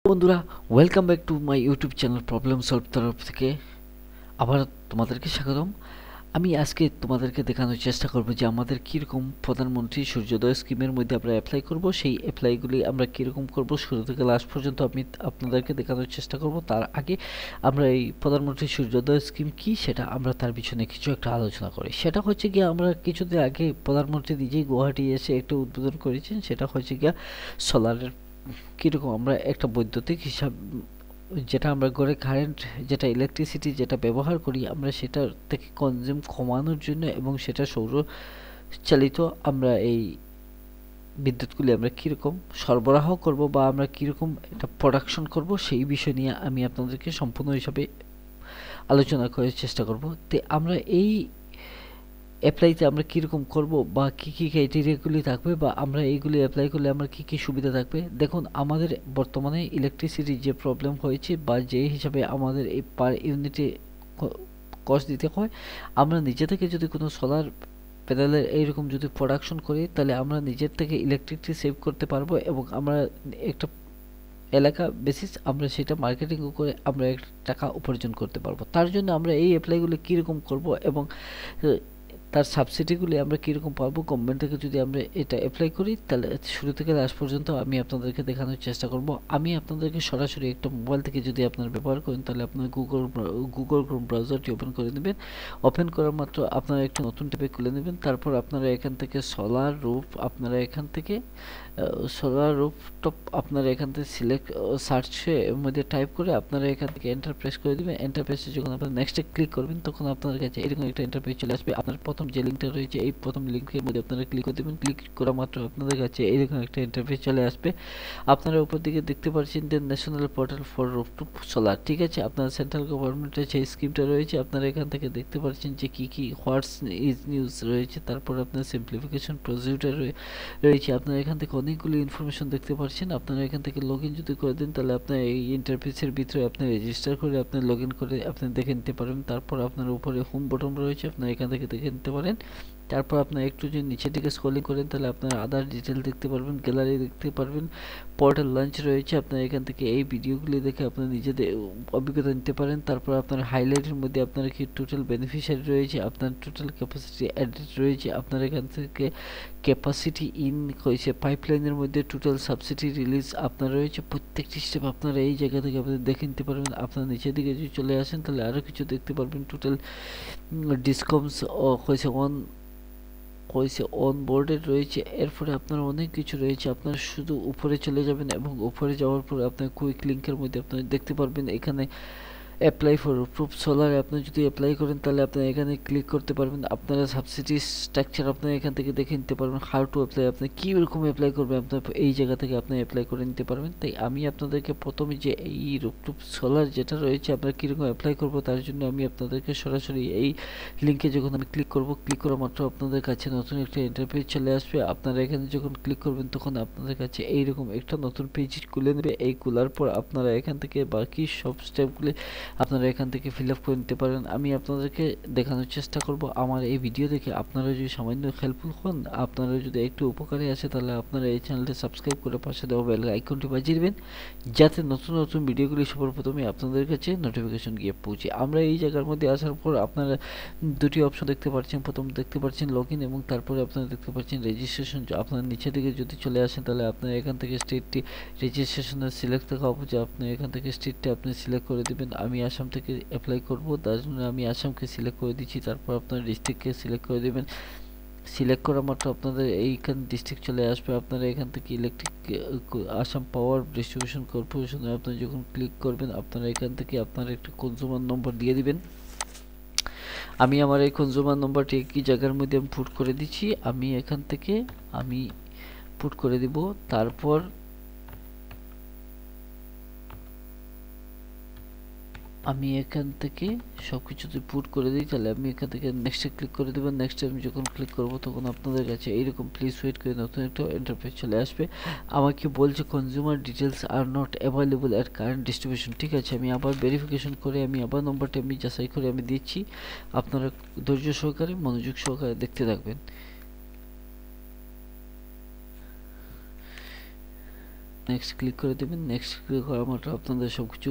বন্ধুরা, welcome back to my YouTube channel problem solve তরফ থেকে আবার তোমাদেরকে স্বাগতম। আমি আজকে তোমাদেরকে দেখানোর চেষ্টা করব যে আমাদের কীরকম প্রধানমন্ত্রী সূর্যোদয় স্কিমের মধ্যে আমরা অ্যাপ্লাই করব, সেই অ্যাপ্লাইগুলি আমরা কীরকম করব শুরু থেকে লাস্ট পর্যন্ত আমি আপনাদেরকে দেখানোর চেষ্টা করব। তার আগে আমরা এই প্রধানমন্ত্রী সূর্যোদয় স্কিম কি সেটা আমরা তার পিছনে কিছু একটা আলোচনা করি। সেটা হচ্ছে গিয়ে আমরা কিছুদিন আগে প্রধানমন্ত্রী নিজেই গুয়াহাটি এসে একটা উদ্বোধন করেছেন। সেটা হচ্ছে গিয়া সোলারের কীরকম আমরা একটা বৈদ্যুতিক হিসাব, যেটা আমরা ঘরে কারেন্ট, যেটা ইলেকট্রিসিটি যেটা ব্যবহার করি, আমরা সেটার থেকে কনজিউম কমানোর জন্য এবং সেটা সৌর চালিত আমরা এই বিদ্যুৎগুলি আমরা কীরকম সরবরাহ করব বা আমরা কীরকম এটা প্রোডাকশন করব, সেই বিষয় নিয়ে আমি আপনাদেরকে সম্পূর্ণ হিসাবে আলোচনা করার চেষ্টা করব। তো আমরা এই অ্যাপ্লাইতে আমরা কীরকম করব বা কী কী ক্রাইটেরিয়াগুলি থাকবে বা আমরা এইগুলি অ্যাপ্লাই করলে আমার কী কী সুবিধা থাকবে। দেখুন, আমাদের বর্তমানে ইলেকট্রিসিটির যে প্রবলেম হয়েছে বা যে হিসাবে আমাদের এই পার ইউনিটে কস্ট দিতে হয়, আমরা নিজে থেকে যদি কোনো সোলার প্যানেলের এইরকম যদি প্রোডাকশন করি, তাহলে আমরা নিজের থেকে ইলেকট্রিকটি সেভ করতে পারবো এবং আমরা একটা এলাকা বেসিস আমরা সেটা মার্কেটিং করে আমরা টাকা উপার্জন করতে পারবো। তার জন্য আমরা এই অ্যাপ্লাইগুলো কীরকম করব এবং তার সাবসিডিগুলি আমরা কীরকম পাবো গভর্নমেন্ট থেকে যদি আমরা এটা অ্যাপ্লাই করি, তাহলে শুরু থেকে লাস্ট পর্যন্ত আমি আপনাদেরকে দেখানোর চেষ্টা করব। আমি আপনাদেরকে সরাসরি একটা মোবাইল থেকে যদি আপনারা ব্যবহার করেন, তাহলে আপনার গুগল ক্রোম ব্রাউজারটি ওপেন করে নেবেন। ওপেন করার মাত্র আপনারা একটা নতুন ট্যাবে খুলে নেবেন। তারপর আপনারা এখান থেকে সোলার রুফ, আপনারা এখান থেকে সোলার রুফটপ আপনারা এখান থেকে সিলেক্ট সার্চের মধ্যে টাইপ করে আপনারা এখান থেকে এন্টার প্রেস করে দেবেন। এন্টার প্রেসে যখন আপনারা নেক্সটে ক্লিক করবেন, তখন আপনাদের কাছে এরকম একটা ইন্টারফেস চলে আসবে। আপনার প্রথম যে লিঙ্কটা রয়েছে, এই প্রথম লিঙ্কের মধ্যে আপনারা ক্লিক করে দেবেন। ক্লিক করা মাত্র আপনাদের কাছে এরকম একটা ইন্টারফেস চলে আসবে। আপনারা উপর দিকে দেখতে পাচ্ছেন যে national portal for rooftop solar, ঠিক আছে। আপনার সেন্ট্রাল গভর্নমেন্টের যে স্কিমটা রয়েছে, আপনারা এখান থেকে দেখতে পাচ্ছেন যে কী কী হোয়াটস ইজ নিউজ রয়েছে। তারপর আপনার সিম্পলিফিকেশন প্রসিডিউর রয়েছে। আপনারা এখান থেকে অনেকগুলো ইনফরমেশন দেখতে পাচ্ছেন। আপনারা এখান থেকে লগ ইন যদি করে দেন, তাহলে আপনার এই ইন্টারফেসের ভিতরে আপনি রেজিস্টার করে আপনি লগ ইন করে আপনি দেখে নিতে পারবেন। তারপর আপনার উপরে হোম বটন রয়েছে, আপনারা এখান থেকে দেখে নিতে পারেন। তারপর আপনার একটু যদি নিচের দিকে স্ক্রলিং করেন, তাহলে আপনার আদার ডিটেল দেখতে পারবেন, গ্যালারি দেখতে পারবেন, পোর্টাল লঞ্চ রয়েছে। আপনার এখান থেকে এই ভিডিওগুলি দেখে আপনার নিজেদের অভিজ্ঞতা নিতে পারেন। তারপর আপনার হাইলাইটের মধ্যে আপনার কি টোটাল বেনিফিশিয়ারি রয়েছে, আপনার টোটাল ক্যাপাসিটি অ্যাডেড রয়েছে, আপনার এখান থেকে ক্যাপাসিটি ইন হয়েছে, পাইপলাইনের মধ্যে টোটাল সাবসিডি রিলিজ আপনার রয়েছে। প্রত্যেকটি স্টেপ আপনারা এই জায়গা থেকে আপনি দেখে নিতে পারবেন। আপনার নিচের দিকে যদি চলে আসেন, তাহলে আরও কিছু দেখতে পারবেন। টোটাল ডিসকাউন্টস হয়েছে অন বোর্ডের রয়েছে। এরপরে আপনার অনেক কিছু রয়েছে। আপনার শুধু উপরে চলে যাবেন এবং উপরে যাওয়ার পর আপনার কুইক লিঙ্কের মধ্যে আপনারা দেখতে পারবেন এখানে অ্যাপ্লাই ফর রুফটপ সোলার। আপনি যদি অ্যাপ্লাই করেন, তাহলে আপনি এখানে ক্লিক করতে পারবেন। আপনারা সাবসিডি স্ট্রাকচার আপনারা এখান থেকে দেখে নিতে পারবেন। হাউ টু অ্যাপ্লাই, আপনি কীরকম অ্যাপ্লাই করবেন আপনার এই জায়গা থেকে আপনি অ্যাপ্লাই করে নিতে পারবেন। তাই আমি আপনাদেরকে প্রথমে যে এই রুফটপ সোলার যেটা রয়েছে আপনারা কীরকম অ্যাপ্লাই করবো, তার জন্য আমি আপনাদেরকে সরাসরি এই লিঙ্কে যখন আমি ক্লিক করব, ক্লিক করা মাত্র আপনাদের কাছে নতুন একটা ইন্টারফেস চলে আসবে। আপনারা এখানে যখন ক্লিক করবেন, তখন আপনাদের কাছে এইরকম একটা নতুন পেজ খুলে নেবে। এই খোলার পর আপনারা এখান থেকে বাকি সব স্টেপগুলি আপনারা এখান থেকে ফিল আপ করে নিতে পারেন। আমি আপনাদেরকে দেখানোর চেষ্টা করব। আমার এই ভিডিও দেখে আপনারা যদি সামান্য হেল্পফুল হন, আপনারা যদি একটু উপকারে আসে, তাহলে আপনারা এই চ্যানেলটি সাবস্ক্রাইব করে পাশে দেওয়া বেল আইকনটি বাজিয়ে দেবেন, যাতে নতুন নতুন ভিডিওগুলি সবার প্রথমে আপনাদের কাছে নোটিফিকেশন গিয়ে পৌঁছে। আমরা এই জায়গার মধ্যে আসার পর আপনারা দুটি অপশন দেখতে পাচ্ছেন। প্রথম দেখতে পাচ্ছেন লগ ইন এবং তারপরে আপনারা দেখতে পাচ্ছেন রেজিস্ট্রেশন। আপনার নিচের দিকে যদি চলে আসেন, তাহলে আপনারা এখান থেকে স্টেটটি রেজিস্ট্রেশনের সিলেক্ট থাকা হবে, যে আপনি এখান থেকে স্টেটটি আপনি সিলেক্ট করে দেবেন। আমি আসাম থেকে অ্যাপ্লাই করব, তার জন্য আমি আসামকে সিলেক্ট করে দিচ্ছি। তারপর আপনার ডিস্ট্রিক্টকে সিলেক্ট করে দেবেন। সিলেক্ট করা মাত্র আপনাদের এইখান ডিস্ট্রিক্ট চলে আসবে। আপনারা এখান থেকে ইলেকট্রিক আসাম পাওয়ার ডিস্ট্রিবিউশন কর্পোরেশনে আপনি যখন ক্লিক করবেন, আপনারা এখান থেকে আপনার একটা কনজিউমার নম্বর দিয়ে দিবেন। আমি আমার এই কনজিউমার নম্বরটি একই জায়গার মধ্যে আমি পুট করে দিচ্ছি। আমি এখান থেকে আমি পুট করে দিব। তারপর আমি এখান থেকে সব কিছু যদি পুট করে দিই, তাহলে আমি এখান থেকে নেক্সটে ক্লিক করে দেবেন। নেক্সটে আমি যখন ক্লিক করব, তখন আপনাদের কাছে এইরকম প্লিজ ওয়েট করে নতুন একটা ইন্টারফেস চলে আসবে। আমাকে বলছে consumer details are not available at current distribution, ঠিক আছে। আমি আবার ভেরিফিকেশন করে আমি আবার নম্বরটা আমি যাচাই করে আমি দিচ্ছি। আপনারা ধৈর্য সহকারে মনোযোগ সহকারে দেখতে থাকবেন। নেক্সট ক্লিক করে দেবেন। নেক্সট ক্লিক করার মাত্র আপনাদের সব কিছু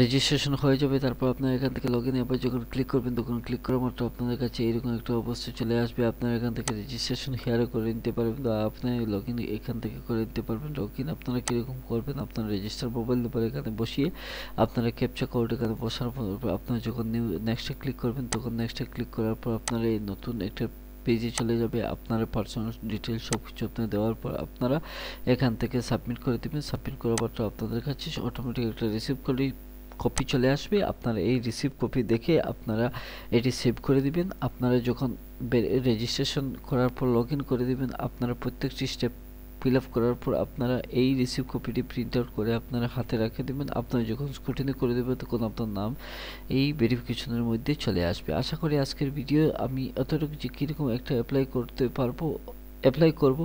রেজিস্ট্রেশন হয়ে যাবে। তারপর আপনারা এখান থেকে লগ ইনে আবার যখন ক্লিক করবেন তখন ক্লিক করার মাত্র আপনাদের কাছে এরকম একটা অবস্থা চলে আসবে। আপনারা এখান থেকে রেজিস্ট্রেশন হেয়ারও করে নিতে পারবেন বা আপনি লগ ইন এখান থেকে করে নিতে পারবেন। লগ ইন আপনারা কীরকম করবেন, আপনারা রেজিস্টার মোবাইল নাম্বার এখানে বসিয়ে আপনারা ক্যাপচা কোড এখানে বসার পর আপনারা যখন নেক্সটে ক্লিক করবেন তখন নেক্সটে ক্লিক করার পর আপনারা এই নতুন একটা পেজে চলে যাবে। আপনারা পার্সোনাল ডিটেলস সব কিছু আপনার দেওয়ার পর আপনারা এখান থেকে সাবমিট করে দেবেন। সাবমিট করার পর আপনাদের কাছে অটোমেটিক একটা রিসিভ কপি চলে আসবে। আপনারা এই রিসিভ কপি দেখে আপনারা এটি সেভ করে দিবেন। আপনারা যখন রেজিস্ট্রেশন করার পর লগ ইন করে দিবেন, আপনারা প্রত্যেকটি স্টেপ ফিল আপ করার পর আপনারা এই রিসিভ কপিটি প্রিন্ট আউট করে আপনারা হাতে রেখে দেবেন। আপনারা যখন স্ক্রুটিনি করে দেবেন তখন আপনার নাম এই ভেরিফিকেশনের মধ্যে চলে আসবে। আশা করি আজকের ভিডিও আমি এতটুকু যে কীরকম একটা অ্যাপ্লাই করব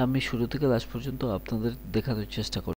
আমি শুরু থেকে লাস্ট পর্যন্ত আপনাদের দেখানোর চেষ্টা করব।